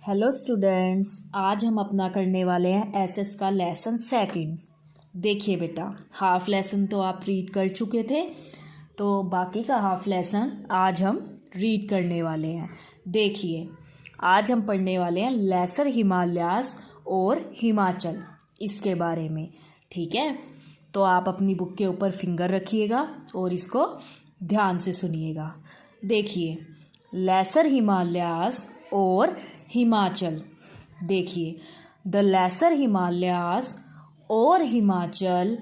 Hello students, आज हम अपना करने वाले हैं एसएस का लेसन सेकंड। देखिए बेटा, हाफ लेसन तो आप रीड कर चुके थे, तो बाकी का हाफ लेसन आज हम रीड करने वाले हैं। देखिए, आज हम पढ़ने वाले हैं लेसर हिमालयास और हिमाचल, इसके बारे में। ठीक है, तो आप अपनी बुक के ऊपर फिंगर रखिएगा और इसको ध्यान से सुनिएगा। देखिए, लेसर हिमालयास और हिमाचल। देखिए, द लेसर हिमालयास और Himachal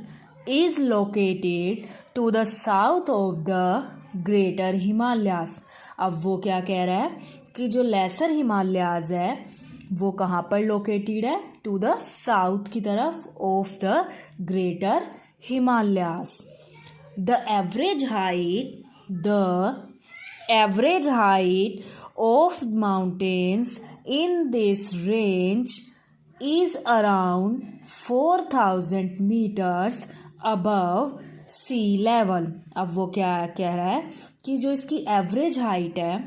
is located to the south of the greater Himalayas. अब वो क्या कह रहा है कि जो लेसर हिमालयास है वो कहाँ पर लोकेटेड है? टू द साउथ की तरफ of the greater Himalayas. The average height of mountains in this range is around 4,000 meters above sea level। अब वो क्या कह रहा है कि जो इसकी एवरेज हाइट है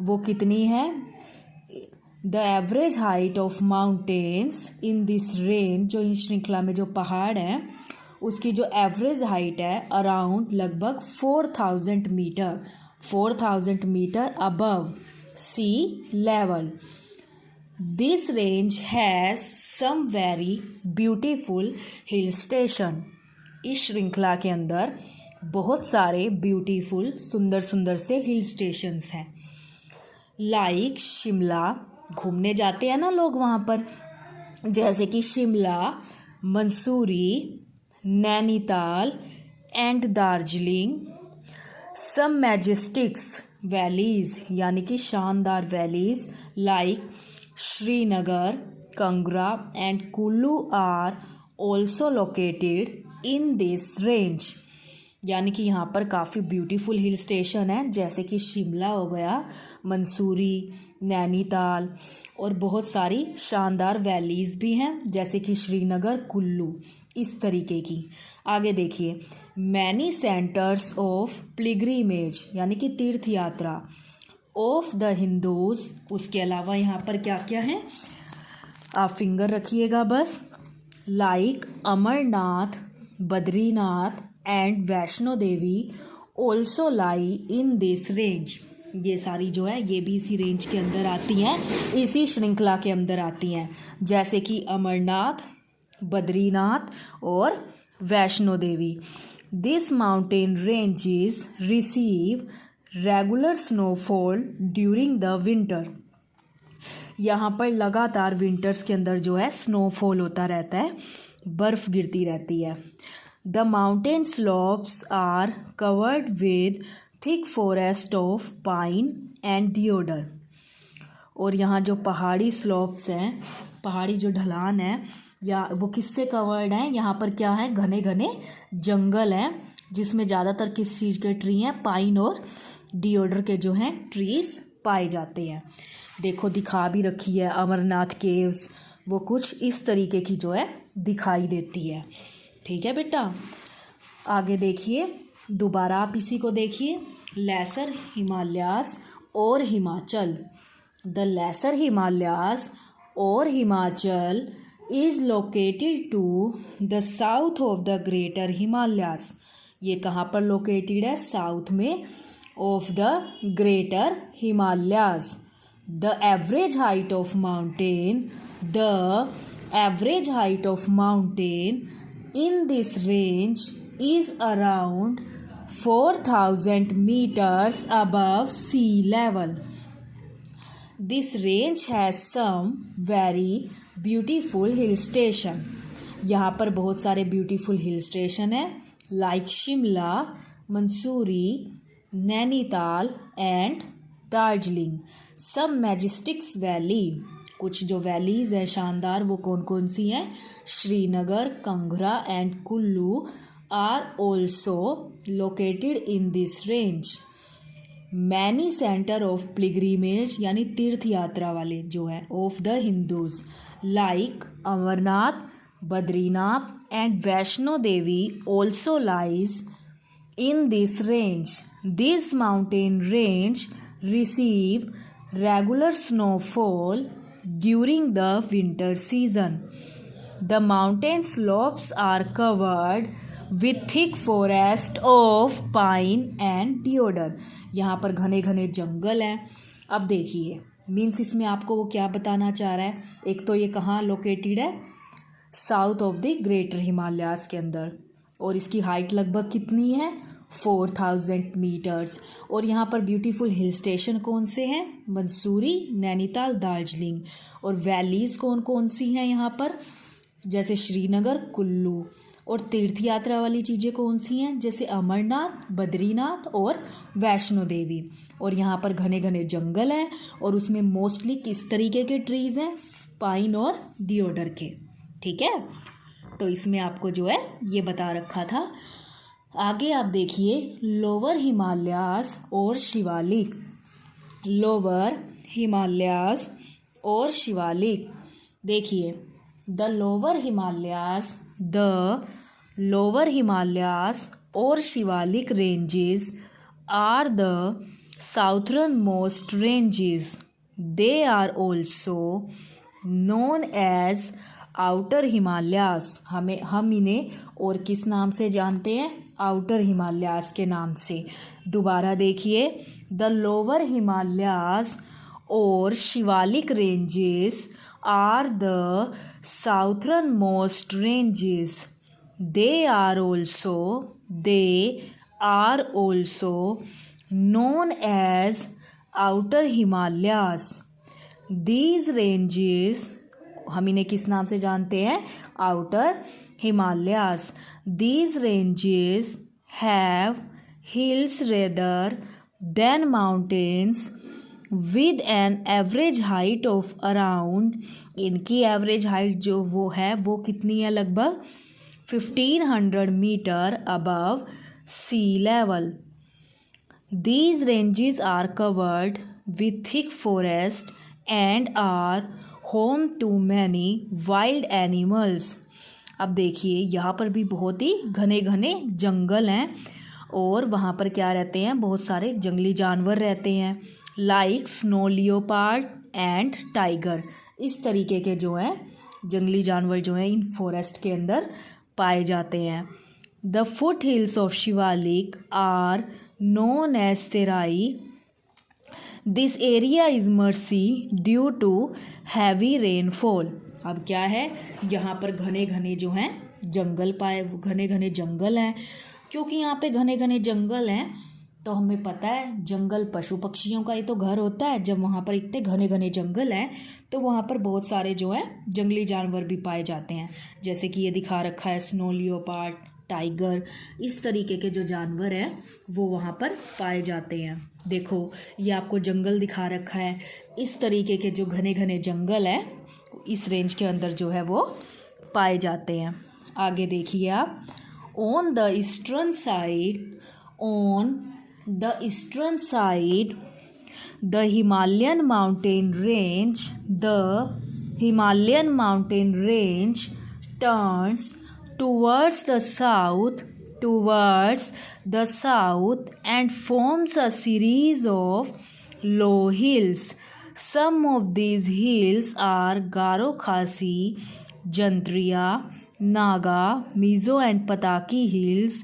वो कितनी है? The average height of mountains in this range, जो इस श्रृंखला में जो पहाड़ हैं उसकी जो एवरेज हाइट है अराउंड लगभग 4,000 metre above sea level. This range has some very beautiful hill station. इस श्रृंखला के अंदर बहुत सारे ब्यूटीफुल सुंदर सुंदर से हिल स्टेशंस हैं। लाइक शिमला, घूमने जाते हैं ना लोग वहाँ पर, जैसे कि Shimla, Mussoorie, Nainital and Darjeeling. Some majestic valleys, यानी कि शानदार valleys like Srinagar, Kangra and Kullu are also located in this range. यानी कि यहाँ पर काफ़ी ब्यूटीफुल हिल स्टेशन है, जैसे कि शिमला हो गया, मंसूरी, नैनीताल, और बहुत सारी शानदार वैलीज भी हैं जैसे कि श्रीनगर, कुल्लू, इस तरीके की। आगे देखिए, मैनी सेंटर्स ऑफ पिलग्रिमेज, यानी कि तीर्थ यात्रा ऑफ द हिंदूज। उसके अलावा यहाँ पर क्या क्या है आप फिंगर रखिएगा बस। Like Amarnath, Badrinath and Vaishno Devi also lie in this range. ये सारी जो है ये भी इसी रेंज के अंदर आती हैं, इसी श्रृंखला के अंदर आती हैं, जैसे कि अमरनाथ, बद्रीनाथ और Vaishno Devi. This mountain ranges receive regular snowfall during the winter. यहाँ पर लगातार विंटर्स के अंदर जो है स्नोफॉल होता रहता है, बर्फ़ गिरती रहती है। The mountain slopes are covered with thick forest of pine and deodar. और यहाँ जो पहाड़ी स्लोप्स हैं, पहाड़ी जो ढलान है, या वो किससे कवर्ड हैं? यहाँ पर क्या है? घने घने जंगल हैं, जिसमें ज़्यादातर किस चीज़ के ट्री हैं? पाइन और डिओडर के जो हैं ट्रीज पाए जाते हैं। देखो, दिखा भी रखी है अमरनाथ केव्स, वो कुछ इस तरीके की जो है दिखाई देती है। ठीक है बेटा, आगे देखिए, दोबारा आप इसी को देखिए, लेसर हिमालयास और हिमाचल। द लेसर हिमालयास और Himachal is located to the south of the greater Himalayas. ये कहाँ पर लोकेटेड है? साउथ में of the greater Himalayas. The average height of mountain in this range is around 4,000 meters above sea level. This range has some very beautiful hill station. यहाँ पर बहुत सारे beautiful hill station हैं, लाइक शिमला, मंसूरी, नैनीताल एंड दार्जिलिंग। सब मैजेस्टिक्स valley, कुछ जो valleys हैं शानदार, वो कौन कौन सी हैं? Srinagar, Kangra and Kullu are also located in this range. Many centre of pilgrimage, यानी तीर्थ यात्रा वाले जो है, of the Hindus, like Amarnath, Badrinath and Vaishno Devi also lies in this range. This mountain range receive regular snowfall during the winter season. The mountain slopes are covered with thick forest of pine and deodar. यहाँ पर घने घने जंगल हैं. अब देखिए means इसमें आपको वो क्या बताना चाह रहा है. एक तो ये कहाँ लोकेटेड है, south of the greater Himalayas के अंदर, और इसकी हाइट लगभग कितनी है 4000 मीटर्स. और यहाँ पर ब्यूटीफुल हिल स्टेशन कौन से हैं, मंसूरी, नैनीताल, दार्जिलिंग. और वैलीज़ कौन कौन सी हैं यहाँ पर, जैसे श्रीनगर, कुल्लू. और तीर्थ यात्रा वाली चीज़ें कौन सी हैं, जैसे अमरनाथ, बद्रीनाथ और वैष्णो देवी. और यहाँ पर घने घने जंगल हैं और उसमें मोस्टली किस तरीके के ट्रीज़ हैं, पाइन और डिओडर के. ठीक है, तो इसमें आपको जो है ये बता रखा था. आगे आप देखिए लोअर हिमालयाज और शिवालिक. लोअर हिमालयाज और शिवालिक. देखिए द लोअर हिमालयाज और Shivalik ranges are the southern most ranges. They are also known as outer Himalayas. हम इन्हें और किस नाम से जानते हैं, आउटर हिमालयाज के नाम से. दोबारा देखिए द लोअर हिमालयाज और Shivalik ranges are the southern most ranges. They are also known as outer Himalayas. These ranges हम इन्हें किस नाम से जानते हैं, outer Himalayas. These ranges have hills rather than mountains with an average height of around, इनकी average height जो वो है वो कितनी है, लगभग 1500 metre above sea level. These ranges are covered with thick forest and are home to many wild animals. अब देखिए यहाँ पर भी बहुत ही घने घने जंगल हैं और वहाँ पर क्या रहते हैं, बहुत सारे जंगली जानवर रहते हैं, like snow leopard and tiger. इस तरीके के जो हैं जंगली जानवर जो हैं इन फॉरेस्ट के अंदर पाए जाते हैं. The foothills of Shivalik are known as Terai. This area is marshy due to heavy rainfall. अब क्या है, यहाँ पर घने घने जो हैं जंगल घने घने जंगल हैं. क्योंकि यहाँ पे घने घने जंगल हैं तो हमें पता है जंगल पशु पक्षियों का ही तो घर होता है. जब वहाँ पर इतने घने घने जंगल हैं तो वहाँ पर बहुत सारे जो हैं जंगली जानवर भी पाए जाते हैं. जैसे कि ये दिखा रखा है स्नो लियोपार्ड, टाइगर, इस तरीके के जो जानवर हैं वो वहाँ पर पाए जाते हैं. देखो ये आपको जंगल दिखा रखा है, इस तरीके के जो घने घने जंगल हैं इस रेंज के अंदर जो है वो पाए जाते हैं. आगे देखिए आप, on the eastern side the Himalayan mountain range turns towards the south and forms a series of low hills. Some of these hills are Garo Khasi, Jantriya, Naga, Mizo and Pataki hills.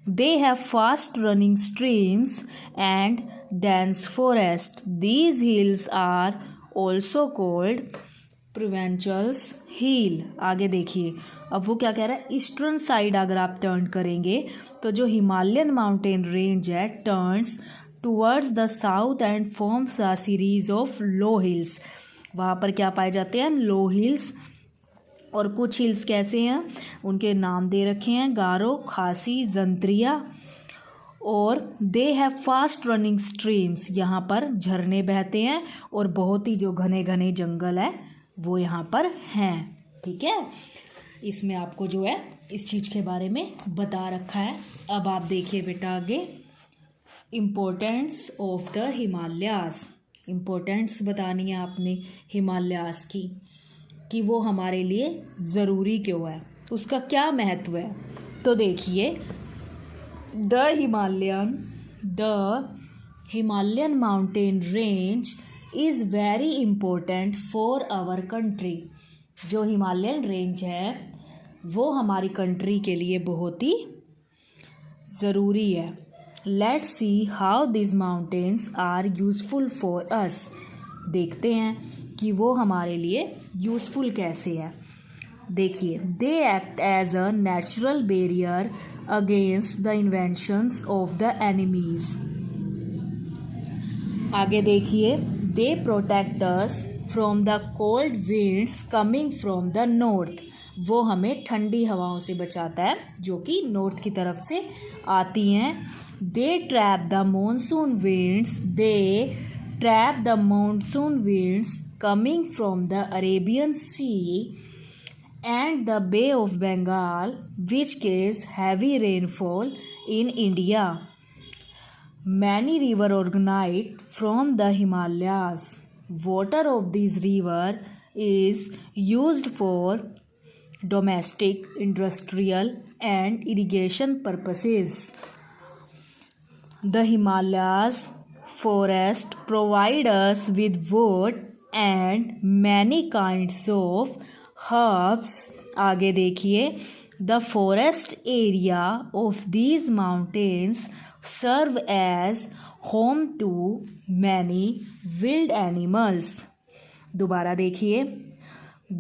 They have fast running streams and dense forest. These hills are also called Provençals Hill. आगे देखिए अब वो क्या कह रहा है, eastern side अगर आप टर्न करेंगे तो जो हिमालयन माउंटेन रेंज है turns towards the south and forms a series of low hills. वहाँ पर क्या पाए जाते हैं, लो हिल्स. और कुछ हिल्स कैसे हैं, उनके नाम दे रखे हैं, गारो, खासी, जंत्रिया. और they have fast running streams, यहाँ पर झरने बहते हैं और बहुत ही जो घने घने जंगल है वो यहाँ पर हैं. ठीक है, इसमें आपको जो है इस चीज़ के बारे में बता रखा है. अब आप देखिए बेटा आगे, importance of the Himalayas. Importance बतानी है आपने हिमालयाज की कि वो हमारे लिए ज़रूरी क्यों है, उसका क्या महत्व है. तो देखिए the Himalayan mountain range is very important for our country. जो हिमालयन रेंज है वो हमारी कंट्री के लिए बहुत ही ज़रूरी है। Let's see how this mountains are useful for us. देखते हैं कि वो हमारे लिए यूज़फुल कैसे है। देखिए, they act as a natural barrier against the inventions of the enemies. आगे देखिए, they protect us from the cold winds coming from the north. वो हमें ठंडी हवाओं से बचाता है जो कि नॉर्थ की तरफ से आती हैं। They trap the monsoon winds. They trap the monsoon winds coming from the Arabian sea and the Bay of Bengal, which cause heavy rainfall in India. Many rivers originate from the Himalayas. Water of these rivers is used for domestic, industrial, and irrigation purposes. The Himalayas forest provide us with wood and many kinds of herbs. आगे देखिए, the forest area of these mountains serve as home to many wild animals. दोबारा देखिए,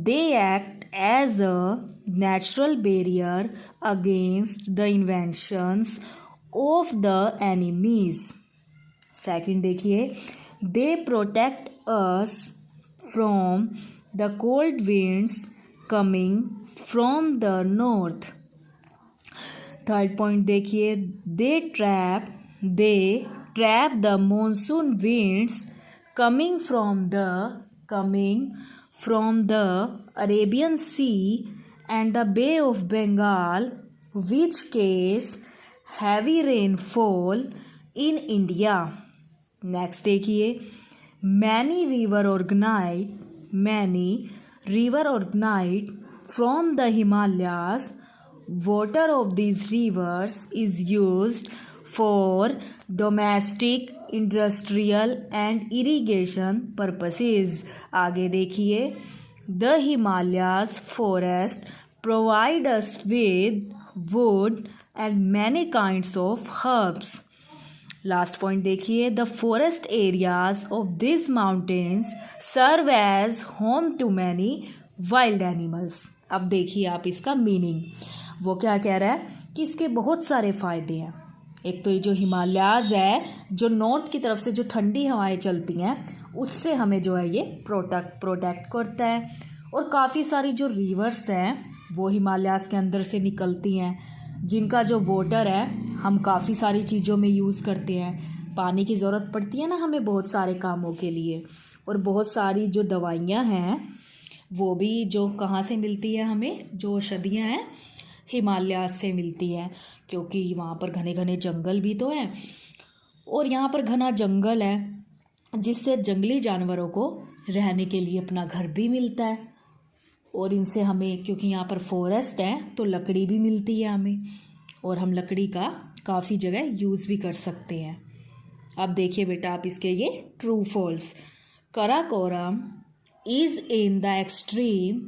they act as a natural barrier against the invasions of the enemies. Second देखिए, they protect us from the cold winds coming from the north. Third point देखिए, they trap the monsoon winds coming from the Arabian Sea and the Bay of Bengal, which cause heavy rainfall in India. Next देखिए, many river originate from the Himalayas. Water of these rivers is used for domestic, industrial and irrigation purposes. आगे देखिए, the Himalayas forest provide us with wood and many kinds of herbs. Last point देखिए, the forest areas of this mountains serve as home to many wild animals. अब देखिए आप इसका meaning, वो क्या कह रहा है कि इसके बहुत सारे फ़ायदे हैं। एक तो ये जो हिमालयाज है, जो नॉर्थ की तरफ से जो ठंडी हवाएं चलती हैं उससे हमें जो है ये प्रोटेक्ट करता है। और काफ़ी सारी जो रिवर्स हैं वो हिमालयाज के अंदर से निकलती हैं, जिनका जो वाटर है हम काफ़ी सारी चीज़ों में यूज़ करते हैं। पानी की ज़रूरत पड़ती है ना हमें बहुत सारे कामों के लिए। और बहुत सारी जो दवाइयाँ हैं वो भी जो कहाँ से मिलती है हमें, जो औषधियाँ हैं हिमालय से मिलती हैं, क्योंकि वहाँ पर घने घने जंगल भी तो हैं। और यहाँ पर घना जंगल है जिससे जंगली जानवरों को रहने के लिए अपना घर भी मिलता है। और इनसे हमें, क्योंकि यहाँ पर फॉरेस्ट है तो लकड़ी भी मिलती है हमें, और हम लकड़ी का काफ़ी जगह यूज़ भी कर सकते हैं। अब देखिए बेटा आप इसके ये true false. Karakoram is in the extreme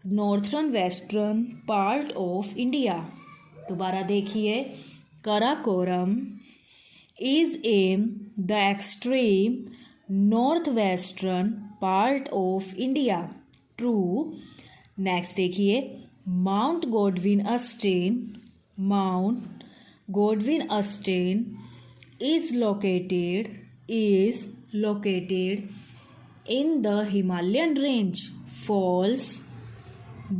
northern western part of India. दोबारा देखिए, Karakoram is in the extreme north western part of India. True. Next देखिए, Mount Godwin Austen is located in the Himalayan range. False.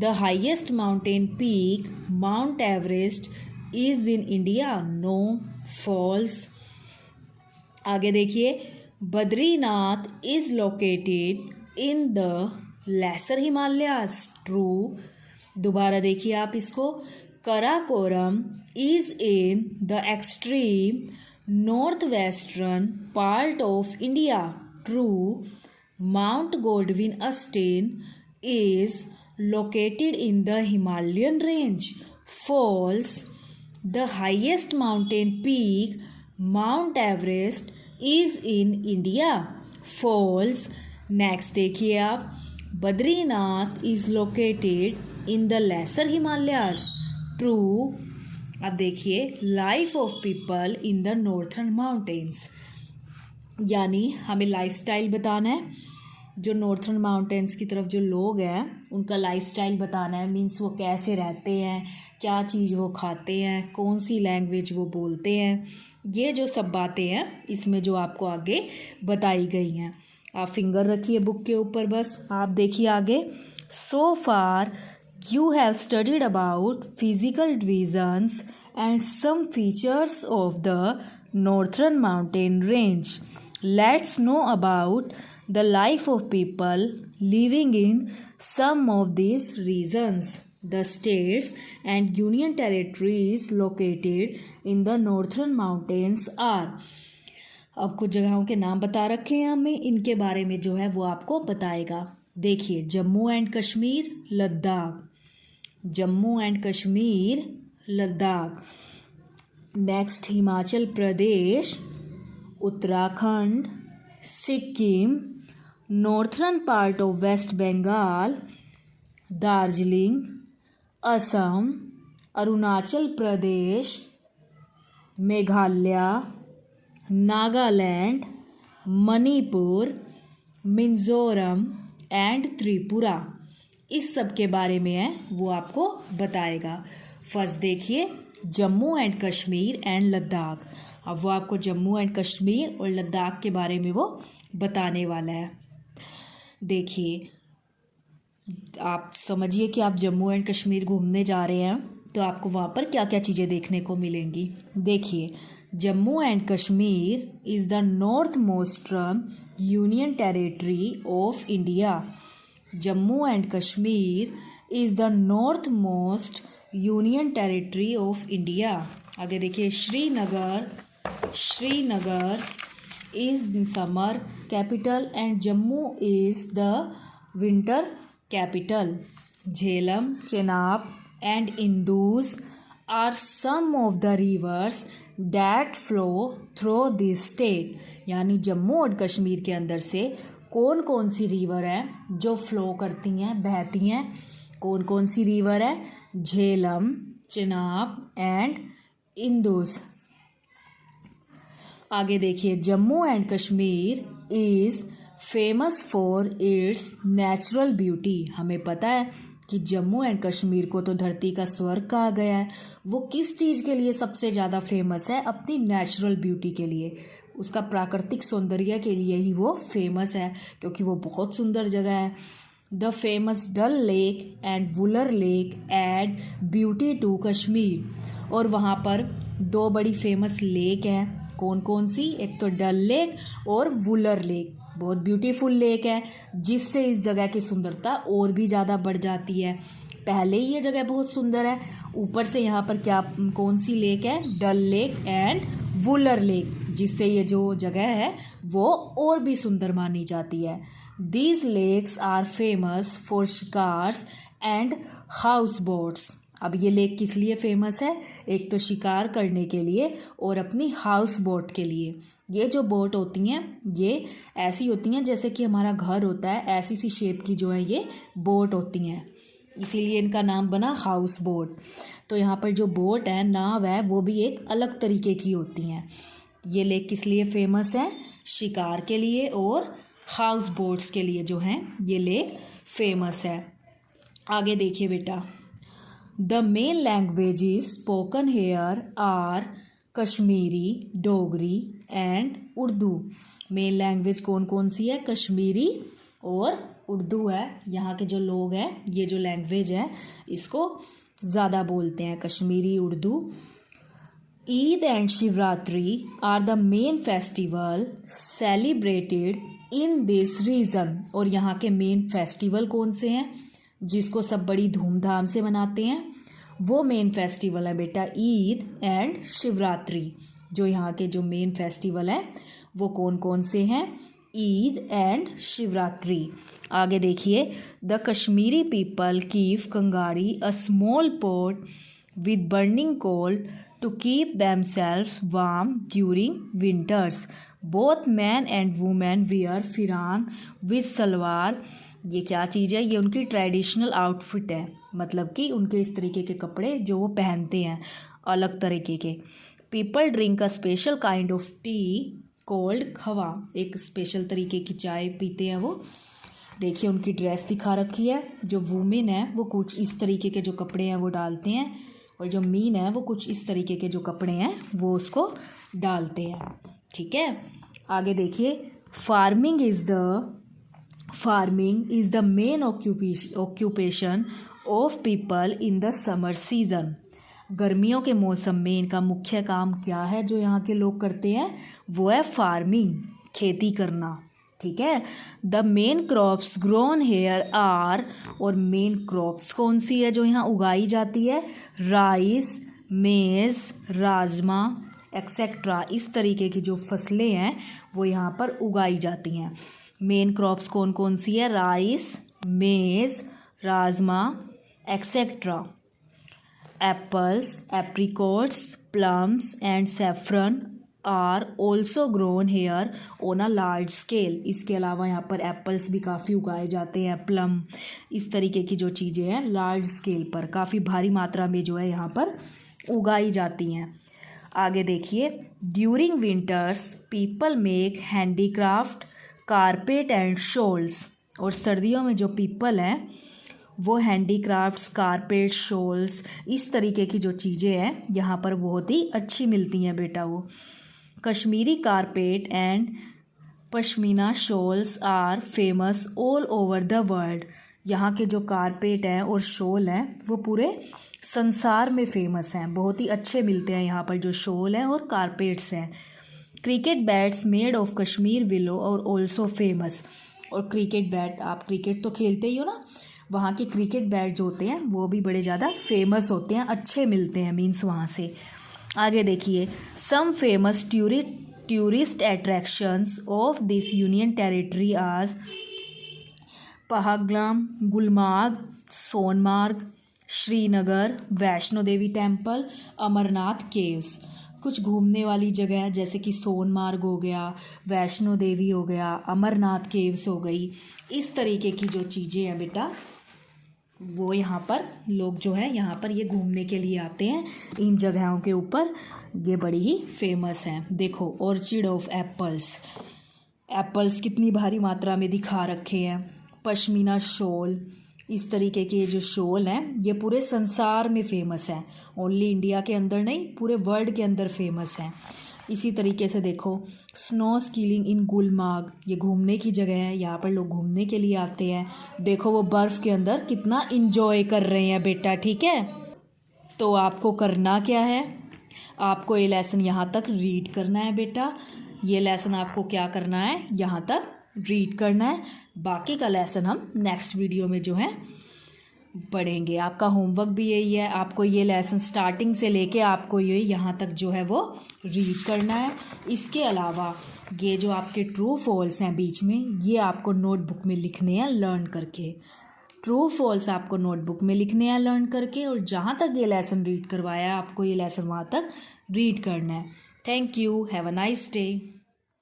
The highest mountain peak, Mount Everest, is in India. No. False. आगे देखिए, Badrinath is located in the lesser Himalayas. True. दोबारा देखिए आप इसको, Karakoram is in the extreme northwestern part of India. True. Mount Godwin Austen is located in the Himalayan range. False. The highest mountain peak, Mount Everest, is in India. Falls. Next देखिए आप, Badrinath is located in the lesser Himalayas. True. अब देखिए, life of people in the northern mountains, यानी हमें lifestyle बताना है। जो northern mountains की तरफ जो लोग हैं उनका लाइफस्टाइल बताना है, मीन्स वो कैसे रहते हैं, क्या चीज़ वो खाते हैं, कौन सी लैंग्वेज वो बोलते हैं। ये जो सब बातें हैं इसमें जो आपको आगे बताई गई हैं। आप फिंगर रखिए बुक के ऊपर, बस आप देखिए आगे। सो फार you have studied about physical divisions and some features of the northern mountain range. Let's know about the life of people living in some of these regions. The states and union territories located in the northern mountains are. अब कुछ जगहों के नाम बता रखे हैं हमें, इनके बारे में जो है वो आपको बताएगा। देखिए, Jammu and Kashmir, Ladakh. Jammu and Kashmir, Ladakh. Next, Himachal Pradesh, Uttarakhand, Sikkim, northern part of West Bengal, Darjeeling, Assam, Arunachal Pradesh, Meghalaya, Nagaland, Manipur, Mizoram and Tripura. इस सब के बारे में है वो आपको बताएगा। फर्स्ट देखिए, जम्मू एंड कश्मीर एंड लद्दाख। अब वो आपको जम्मू एंड कश्मीर और लद्दाख के बारे में वो बताने वाला है। देखिए, आप समझिए कि आप जम्मू एंड कश्मीर घूमने जा रहे हैं तो आपको वहाँ पर क्या क्या चीज़ें देखने को मिलेंगी। देखिए, Jammu and Kashmir is the north most union territory of India. Jammu and Kashmir is the north most union territory of India. आगे देखिए, Srinagar is summer capital and Jammu is the winter capital. Jhelum, Chenab and Indus are some of the rivers that flow through this state. यानी जम्मू और कश्मीर के अंदर से कौन कौन सी river है जो फ्लो करती हैं, बहती हैं। कौन कौन सी रिवर है? Jhelum, Chenab and Indus. आगे देखिए, Jammu and Kashmir is famous for its natural beauty. हमें पता है कि जम्मू एंड कश्मीर को तो धरती का स्वर्ग कहा गया है। वो किस चीज़ के लिए सबसे ज़्यादा फेमस है? अपनी नेचुरल ब्यूटी के लिए, उसका प्राकृतिक सौंदर्य के लिए ही वो फेमस है, क्योंकि वो बहुत सुंदर जगह है। The famous Dal Lake and Wular Lake add beauty to Kashmir. और वहाँ पर दो बड़ी फेमस लेक हैं। कौन कौन सी? एक तो डल लेक और वुलर लेक, बहुत ब्यूटीफुल लेक है, जिससे इस जगह की सुंदरता और भी ज़्यादा बढ़ जाती है। पहले ही ये जगह बहुत सुंदर है, ऊपर से यहाँ पर क्या कौन सी लेक है? डल लेक एंड वुलर लेक, जिससे ये जो जगह है वो और भी सुंदर मानी जाती है। These lakes are famous for shikaras and houseboats. अब ये लेक किस लिए फेमस है? एक तो शिकार करने के लिए और अपनी हाउस बोट के लिए। ये जो बोट होती हैं ये ऐसी होती हैं जैसे कि हमारा घर होता है, ऐसी सी शेप की जो है ये बोट होती हैं, इसीलिए इनका नाम बना हाउस बोट। तो यहाँ पर जो बोट है, नाव है, वो भी एक अलग तरीके की होती हैं। ये लेक किस लिए फेमस है? शिकार के लिए और हाउस बोट्स के लिए जो हैं ये लेक फेमस है। आगे देखिए बेटा, the main languages spoken here are Kashmiri, Dogri and Urdu. Main language कौन कौन सी है? कश्मीरी और उर्दू है। यहाँ के जो लोग हैं ये जो लैंग्वेज है इसको ज़्यादा बोलते हैं, Kashmiri, Urdu. Eid and Shivratri are the main festival celebrated in this region. और यहाँ के मेन फेस्टिवल कौन से हैं जिसको सब बड़ी धूमधाम से मनाते हैं? वो मेन फेस्टिवल है बेटा ईद एंड शिवरात्रि। जो यहाँ के जो मेन फेस्टिवल है वो कौन कौन से हैं? ईद एंड शिवरात्रि। आगे देखिए, the Kashmiri people keep kangri a small pot with burning coal to keep themselves warm during winters. Both men and women wear pheran with salwar. ये क्या चीज़ है? ये उनकी ट्रेडिशनल आउटफिट है, मतलब कि उनके इस तरीके के कपड़े जो वो पहनते हैं अलग तरीके के। People drink a special kind of T cold खवा। एक स्पेशल तरीके की चाय पीते हैं वो। देखिए उनकी ड्रेस दिखा रखी है। जो वुमेन है वो कुछ इस तरीके के जो कपड़े हैं वो डालते हैं, और जो मीन है वो कुछ इस तरीके के जो कपड़े हैं वो उसको डालते हैं। ठीक है, आगे देखिए। Farming is the main occupation of people in the summer season. गर्मियों के मौसम में इनका मुख्य काम क्या है जो यहाँ के लोग करते हैं? वो है फार्मिंग, खेती करना। ठीक है, the main crops grown here are, और मेन क्रॉप्स कौन सी है जो यहाँ उगाई जाती है? Rice, maize, rajma etcetera. इस तरीके की जो फसलें हैं वो यहाँ पर उगाई जाती हैं। मेन क्रॉप्स कौन कौन सी है? Rice, maize, rajma etcetera. Apples, apricots, plums and saffron are also grown here on a large scale. इसके अलावा यहाँ पर एप्पल्स भी काफ़ी उगाए जाते हैं, प्लम, इस तरीके की जो चीज़ें हैं लार्ज स्केल पर काफ़ी भारी मात्रा में जो है यहाँ पर उगाई जाती हैं। आगे देखिए। During winters people make handicraft, carpet and shawls. और सर्दियों में जो पीपल हैं वो हैंडीक्राफ्ट्स, कारपेट, शॉल्स, इस तरीके की जो चीज़ें हैं यहाँ पर बहुत ही अच्छी मिलती हैं बेटा। वो Kashmiri carpet and pashmina shawls are famous all over the world. यहाँ के जो कारपेट हैं और शॉल हैं वो पूरे संसार में फेमस हैं, बहुत ही अच्छे मिलते हैं यहाँ पर जो शॉल हैं और कारपेट्स हैं। Cricket bats made of Kashmir willow और ऑल्सो फेमस। और क्रिकेट बैट, आप क्रिकेट तो खेलते ही हो ना, वहाँ के क्रिकेट बैट जो होते हैं वो भी बड़े ज़्यादा फेमस होते हैं, अच्छे मिलते हैं मीन्स वहाँ से। आगे देखिए। Some famous tourist attractions of this union territory आज पहलगाम, गुलमार्ग, सोनमार्ग, श्रीनगर, वैष्णो देवी टेम्पल, अमरनाथ केव्स। कुछ घूमने वाली जगह जैसे कि सोनमार्ग हो गया, वैष्णो देवी हो गया, अमरनाथ केव्स हो गई, इस तरीके की जो चीज़ें हैं बेटा वो यहाँ पर लोग जो है यहाँ पर ये घूमने के लिए आते हैं इन जगहों के ऊपर। ये बड़ी ही फेमस हैं। देखो ऑर्चिड ऑफ एप्पल्स, एप्पल्स कितनी भारी मात्रा में दिखा रखे हैं। पश्मीना शॉल, इस तरीके के जो शॉल हैं ये पूरे संसार में फेमस हैं, ओनली इंडिया के अंदर नहीं पूरे वर्ल्ड के अंदर फेमस हैं। इसी तरीके से देखो स्नो स्कीलिंग इन गुलमार्ग, ये घूमने की जगह है, यहाँ पर लोग घूमने के लिए आते हैं। देखो वो बर्फ़ के अंदर कितना इंजॉय कर रहे हैं बेटा। ठीक है, तो आपको करना क्या है? आपको ये लेसन यहाँ तक रीड करना है बेटा। ये लेसन आपको क्या करना है? यहाँ तक रीड करना है। बाकी का लेसन हम नेक्स्ट वीडियो में जो है पढ़ेंगे। आपका होमवर्क भी यही है, आपको ये लेसन स्टार्टिंग से लेके आपको ये यहाँ तक जो है वो रीड करना है। इसके अलावा ये जो आपके ट्रू फॉल्स हैं बीच में, ये आपको नोटबुक में लिखने हैं लर्न करके। ट्रू फॉल्स आपको नोटबुक में लिखने हैं लर्न करके, और जहाँ तक ये लेसन रीड करवाया है आपको ये लेसन वहाँ तक रीड करना है। Thank you, have a nice day.